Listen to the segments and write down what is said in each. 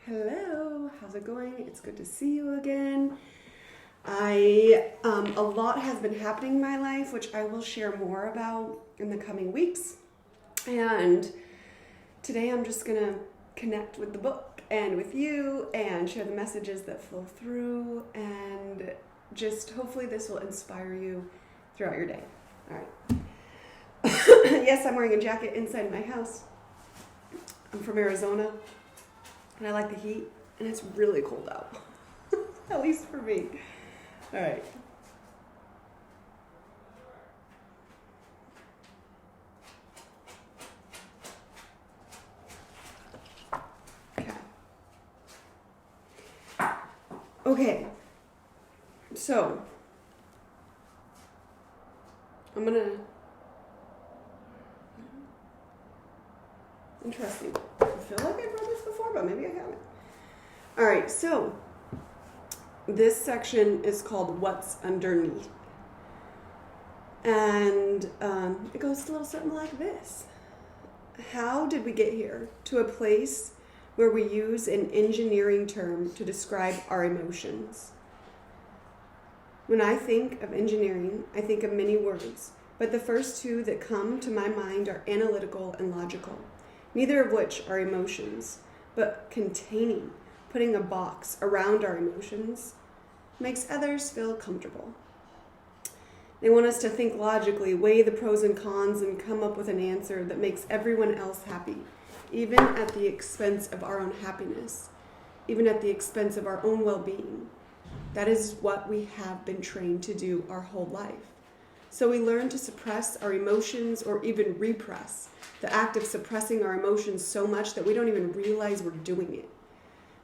Hello, how's it going? It's good to see you again. A lot has been happening in my life, which I will share more about in the coming weeks. And today I'm just gonna connect with the book and with you and share the messages that flow through, and just hopefully this will inspire you throughout your day. All right. Yes, I'm wearing a jacket inside my house. I'm from Arizona. And I like the heat, and it's really cold out, at least for me. All right. Okay. So, interesting. I feel like I've read this before, but maybe I haven't. All right, so this section is called What's Underneath. And it goes a little something like this. How did we get here to a place where we use an engineering term to describe our emotions? When I think of engineering, I think of many words, but the first two that come to my mind are analytical and logical, neither of which are emotions, but containing, putting a box around our emotions, makes others feel comfortable. They want us to think logically, weigh the pros and cons, and come up with an answer that makes everyone else happy, even at the expense of our own happiness, even at the expense of our own well-being. That is what we have been trained to do our whole life. So we learn to suppress our emotions, or even repress, the act of suppressing our emotions so much that we don't even realize we're doing it.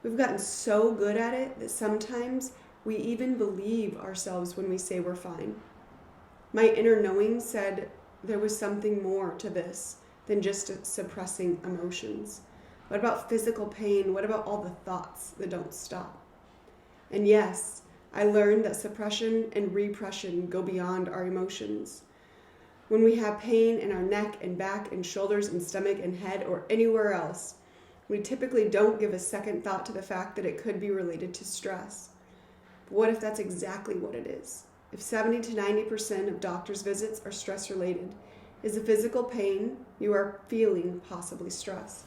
We've gotten so good at it that sometimes we even believe ourselves when we say we're fine. My inner knowing said there was something more to this than just suppressing emotions. What about physical pain? What about all the thoughts that don't stop? And yes, I learned that suppression and repression go beyond our emotions. When we have pain in our neck and back and shoulders and stomach and head or anywhere else, we typically don't give a second thought to the fact that it could be related to stress. But what if that's exactly what it is? If 70 to 90% of doctor's visits are stress related, is the physical pain you are feeling possibly stress?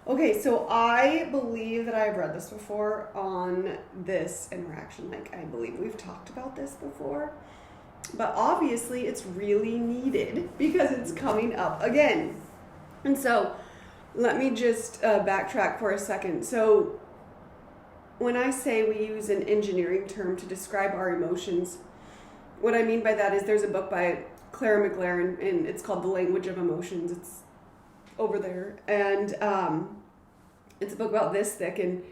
Okay, so I believe that I've read this before on this interaction. I believe we've talked about this before. But obviously it's really needed because it's coming up again. And so let me just backtrack for a second. So when I say we use an engineering term to describe our emotions, what I mean by that is there's a book by Clara McLaren, and it's called The Language of Emotions. It's over there. And it's a book about this thick, and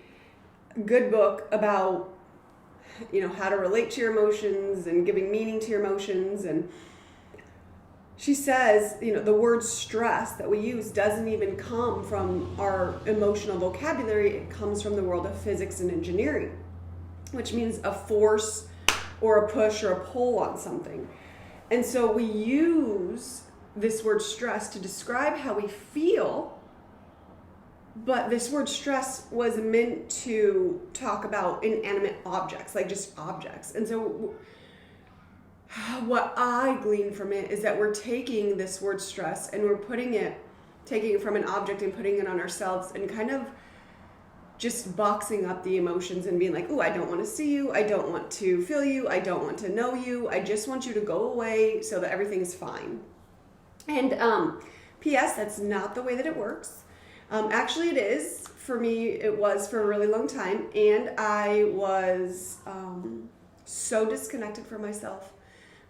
a good book about how to relate to your emotions and giving meaning to your emotions. And she says, the word stress that we use doesn't even come from our emotional vocabulary. It comes from the world of physics and engineering, which means a force or a push or a pull on something. And so we use this word stress to describe how we feel. But this word stress was meant to talk about inanimate objects, like just objects. And so what I glean from it is that we're taking this word stress and we're taking it from an object and putting it on ourselves, and kind of just boxing up the emotions and being like, oh, I don't want to see you. I don't want to feel you. I don't want to know you. I just want you to go away so that everything's fine. And P.S., that's not the way that it works. Actually, it is. For me, it was for a really long time, and I was so disconnected from myself.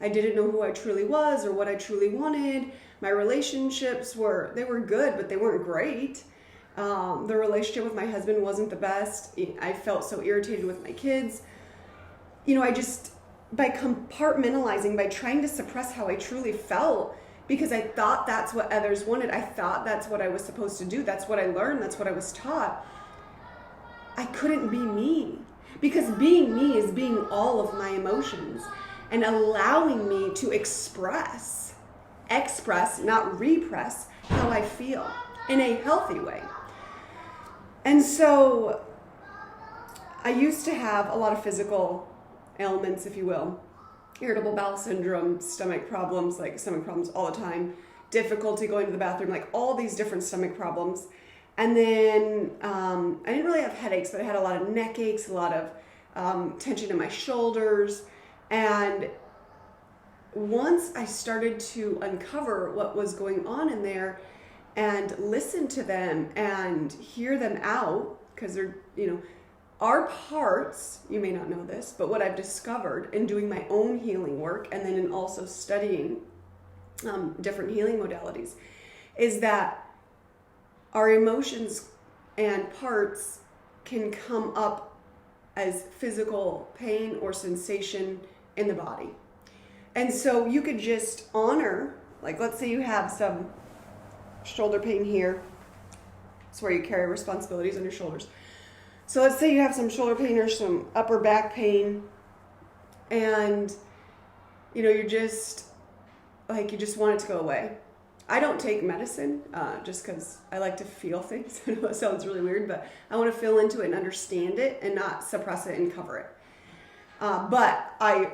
I didn't know who I truly was or what I truly wanted. My relationships were good, but they weren't great. The relationship with my husband wasn't the best. I felt so irritated with my kids. I just, by compartmentalizing, by trying to suppress how I truly felt, because I thought that's what others wanted. I thought that's what I was supposed to do. That's what I learned. That's what I was taught. I couldn't be me. Because being me is being all of my emotions and allowing me to express, not repress, how I feel in a healthy way. And so I used to have a lot of physical ailments, if you will. Irritable bowel syndrome, stomach problems all the time, difficulty going to the bathroom, like all these different stomach problems. And then I didn't really have headaches, but I had a lot of neck aches, a lot of tension in my shoulders. And once I started to uncover what was going on in there and listen to them and hear them out, because they're, our parts, you may not know this, but what I've discovered in doing my own healing work and then in also studying different healing modalities is that our emotions and parts can come up as physical pain or sensation in the body. And so you could just honor, like let's say you have some shoulder pain here. It's where you carry responsibilities on your shoulders. So let's say you have some shoulder pain or some upper back pain, and you just want it to go away. I don't take medicine just because I like to feel things. I know that sounds really weird, but I want to feel into it and understand it and not suppress it and cover it. But I've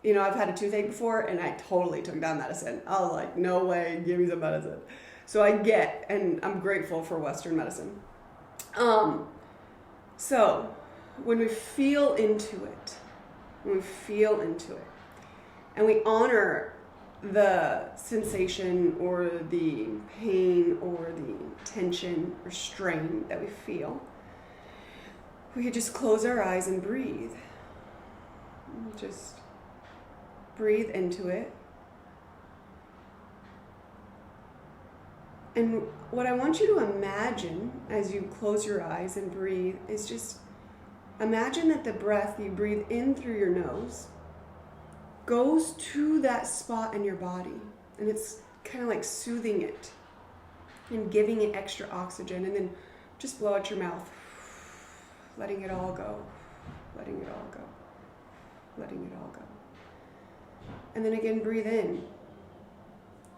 had a toothache before and I totally took down medicine. I was like, no way, give me some medicine. So and I'm grateful for Western medicine. So when we feel into it, and we honor the sensation or the pain or the tension or strain that we feel, we could just close our eyes and breathe. Just breathe into it. And what I want you to imagine as you close your eyes and breathe is just imagine that the breath you breathe in through your nose goes to that spot in your body, and it's kind of like soothing it and giving it extra oxygen, and then just blow out your mouth, letting it all go, letting it all go, letting it all go. And then again, breathe in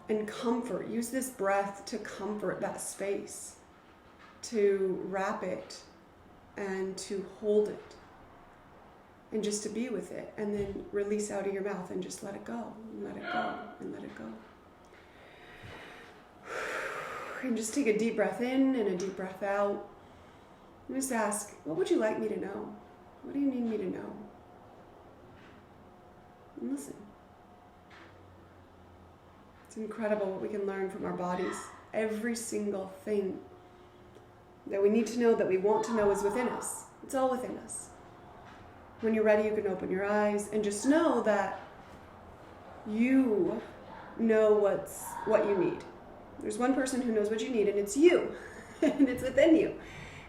and comfort. Use this breath to comfort that space, to wrap it and to hold it, and just to be with it, and then release out of your mouth and just let it go, and let it go, and let it go. And just take a deep breath in and a deep breath out. And just ask, what would you like me to know? What do you need me to know? And listen. It's incredible what we can learn from our bodies. Every single thing that we need to know, that we want to know, is within us. It's all within us. When you're ready, you can open your eyes and just know that you know what you need. There's one person who knows what you need, and it's you. And it's within you.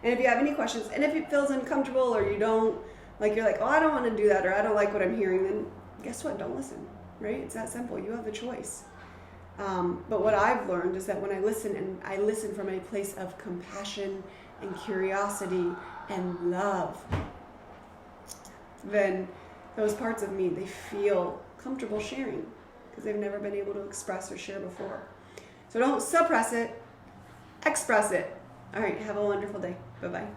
And if you have any questions, and if it feels uncomfortable, or you don't, you're like, oh, I don't want to do that, or I don't like what I'm hearing, then guess what? Don't listen, right? It's that simple. You have the choice. But what I've learned is that when I listen, and I listen from a place of compassion and curiosity and love, then those parts of me, they feel comfortable sharing because they've never been able to express or share before. So don't suppress it, express it. All right, have a wonderful day. Bye-bye.